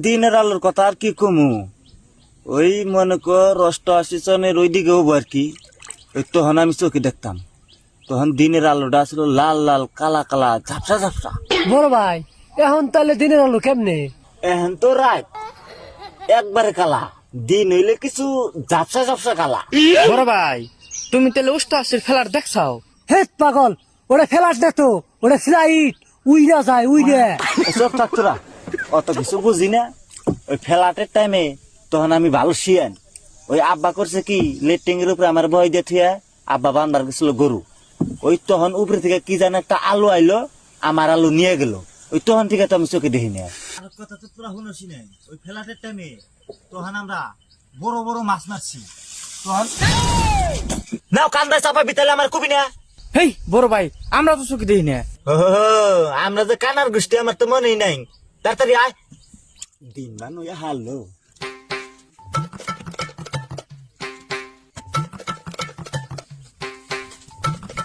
দিনের আলোর কথা আর কি কমু, ওই মনে কর 88 সনের ওই দিকে হবো আর কি। ওই তখন আমি চোখে দেখতাম, তখন দিনের আলোটা ছিল লাল লাল কালা কালা ঝাপসা ঝাপসা। বড় ভাই এখন তাহলে দিনের আলো কেমনে? এখন তো রাত একবারে কালা, দিন হইলে কিছু ঝাপসা ঝাপসা কালা। বড় ভাই তুমি তাহলে উস্তাসের খেলার দেখছাও? হে পাগল, ওটা ফেলাস না তো, ওটা ফ্লাইট উইরা যায় উইরা। এসব থাকতোরা অত কিছু বুঝি না। ওই ফ্লাটের টাইমে তখন আমি ভালো শিয়ান। ওই আব্বা করছে কি, লেট্রিং এর উপরে আমার ভয় দিয়ে থুয়া আব্বা বানবার গেছিল গরু। ওই তখন উপরে থেকে কি জানে একটা আলু আইলো, আমার আলু নিয়ে গেল। ওই তখন থেকে তো আমি চোখে দেখি না। আর কথা তো তোরা শুনছি না, ওই ফ্লাটের টাইমে তখন আমরা বড় বড় মাছ মারছি। তখন নাও কান্দায় চাপা বিতালে আমার কবি না। হেই বড় ভাই আমরা তো চোখে দেখি না। আমরা যে কানার গোষ্ঠী, আমার তো মনেই নাই। তাড়াতাড়ি আয়, দিন বান হারলো।